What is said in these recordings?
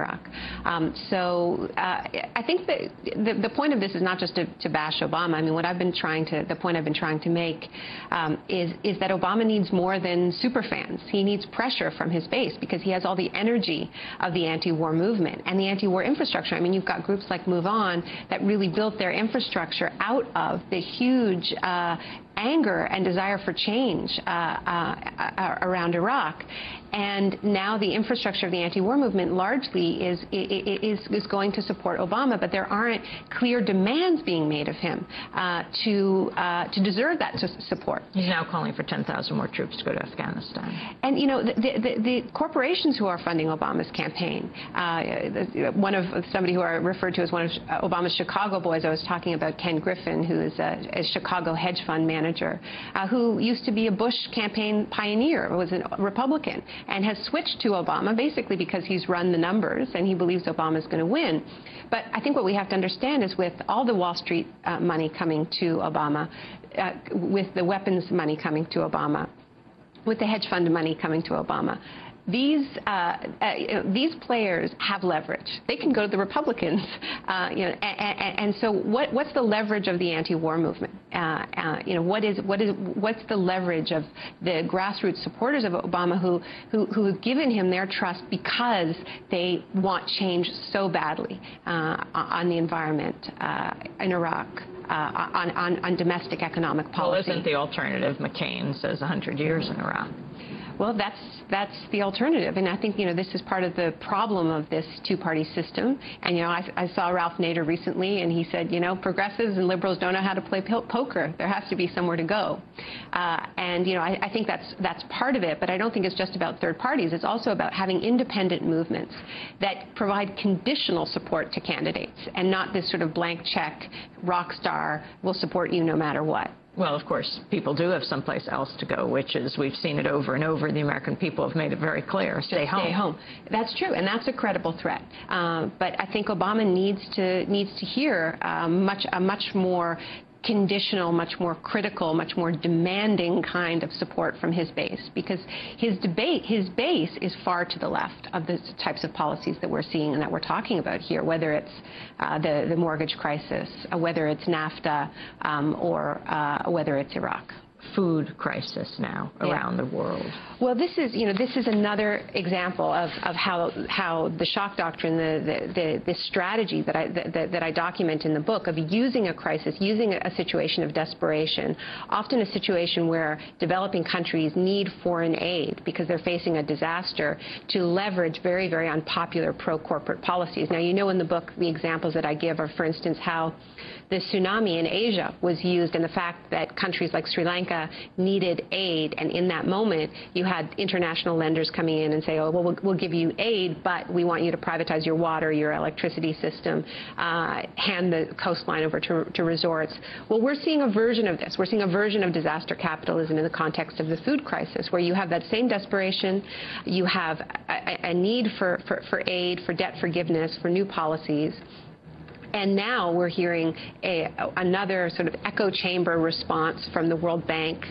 Iraq. I think that the point of this is not just to bash Obama. I mean, the point I've been trying to make is that Obama needs more than super fans. He needs pressure from his base because he has all the energy of the anti-war movement and the anti-war infrastructure. I mean, you've got groups like Move On that really built their infrastructure out of the huge anger and desire for change around Iraq. And now the infrastructure of the anti-war movement largely is going to support Obama, but there aren't clear demands being made of him to deserve that support. He's now calling for 10,000 more troops to go to Afghanistan. And, you know, the corporations who are funding Obama's campaign, somebody who I referred to as one of Obama's Chicago boys, I was talking about Ken Griffin, who is a Chicago hedge fund manager, who used to be a Bush campaign pioneer, was a Republican, and has switched to Obama basically because he's run the numbers and he believes Obama's going to win. But I think what we have to understand is with all the Wall Street money coming to Obama, with the weapons money coming to Obama, with the hedge fund money coming to Obama, these players have leverage. They can go to the Republicans, and so what's the leverage of the anti-war movement? What's the leverage of the grassroots supporters of Obama who have given him their trust because they want change so badly on the environment in Iraq? On domestic economic policy. Well, isn't the alternative McCain says 100 years in Iraq? Well, that's the alternative, and I think this is part of the problem of this two-party system. And I saw Ralph Nader recently, and he said progressives and liberals don't know how to play poker. There has to be somewhere to go, and I think that's part of it. But I don't think it's just about third parties. It's also about having independent movements that provide conditional support to candidates, and not this sort of blank check. Rock star will support you no matter what. Well, of course, people do have someplace else to go, which is, we've seen it over and over. The American people have made it very clear. Stay home. Stay home. That's true, and that's a credible threat. But I think Obama needs to hear a much more conditional, much more critical, much more demanding kind of support from his base, because his base is far to the left of the types of policies that we're seeing and that we're talking about here, whether it's the mortgage crisis, whether it's NAFTA, or whether it's Iraq. Food crisis now around the world. Well, this is another example of how the shock doctrine, the strategy that I document in the book of using a crisis, using a situation of desperation, often a situation where developing countries need foreign aid because they're facing a disaster, to leverage very, very unpopular pro-corporate policies. Now, in the book, the examples that I give are, for instance, how the tsunami in Asia was used, and the fact that countries like Sri Lanka needed aid, and in that moment you had international lenders coming in and say, oh, well, we'll give you aid, but we want you to privatize your water, your electricity system, hand the coastline over to resorts. Well, we're seeing a version of this. We're seeing a version of disaster capitalism in the context of the food crisis, where you have that same desperation, you have a need for aid, for debt forgiveness, for new policies. And now we're hearing another sort of echo chamber response from the World Bank,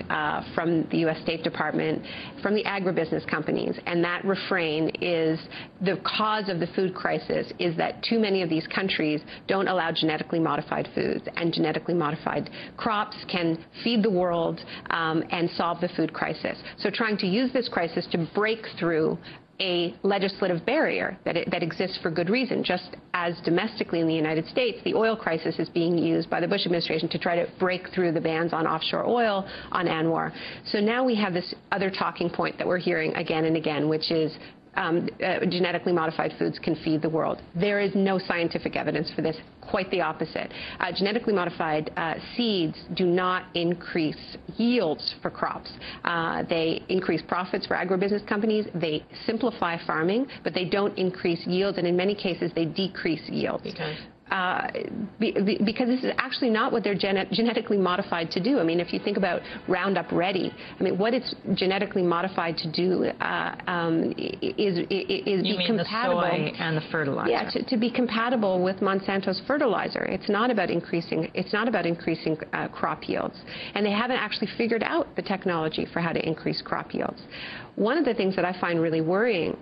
from the U.S. State Department, from the agribusiness companies. And that refrain is the cause of the food crisis is that too many of these countries don't allow genetically modified foods. And genetically modified crops can feed the world and solve the food crisis. So trying to use this crisis to break through a legislative barrier that exists for good reason. Just as domestically in the United States, the oil crisis is being used by the Bush administration to try to break through the bans on offshore oil, on ANWR. So now we have this other talking point that we're hearing again and again, which is genetically modified foods can feed the world. There is no scientific evidence for this, quite the opposite. Genetically modified seeds do not increase yields for crops. They increase profits for agribusiness companies. They simplify farming, but they don't increase yields, and in many cases they decrease yields. Because this is actually not what they're genetically modified to do. I mean, if you think about Roundup Ready, I mean, what it's genetically modified to do is be compatible. The soy and the fertilizer. Yeah, to be compatible with Monsanto's fertilizer. It's not about increasing. It's not about increasing crop yields, and they haven't actually figured out the technology for how to increase crop yields. One of the things that I find really worrying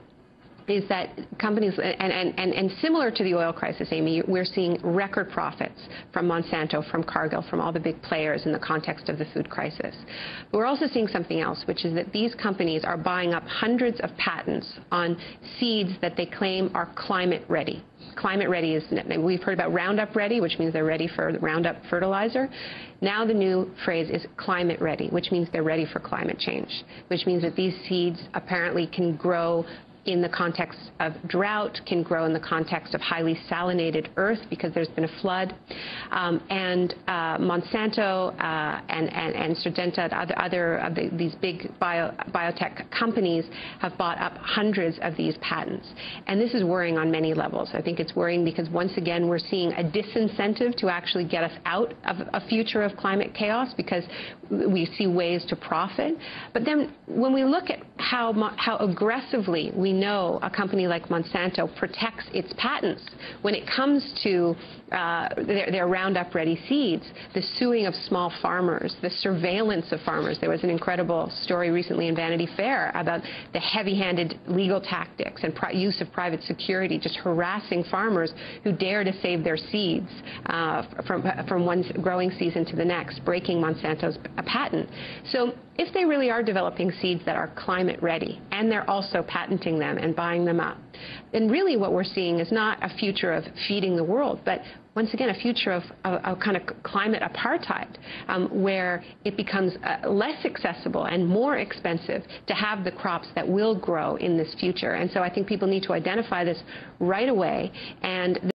is that companies, and similar to the oil crisis, Amy, we're seeing record profits from Monsanto, from Cargill, from all the big players in the context of the food crisis. But we're also seeing something else, which is that these companies are buying up hundreds of patents on seeds that they claim are climate ready. Climate ready is, we've heard about Roundup ready, which means they're ready for Roundup fertilizer. Now the new phrase is climate ready, which means they're ready for climate change, which means that these seeds apparently can grow in the context of drought, can grow in the context of highly salinated earth because there's been a flood. Monsanto and Syngenta and other of these big biotech companies have bought up hundreds of these patents. And this is worrying on many levels. I think it's worrying because, once again, we're seeing a disincentive to actually get us out of a future of climate chaos because we see ways to profit. But then when we look at how aggressively we know a company like Monsanto protects its patents when it comes to their Roundup ready seeds, the suing of small farmers, the surveillance of farmers. There was an incredible story recently in Vanity Fair about the heavy-handed legal tactics and use of private security just harassing farmers who dare to save their seeds from one growing season to the next, breaking Monsanto's patent. So if they really are developing seeds that are climate ready and they're also patenting them and buying them up, then really what we're seeing is not a future of feeding the world, but once again, a future of kind of climate apartheid, where it becomes less accessible and more expensive to have the crops that will grow in this future. And so I think people need to identify this right away. And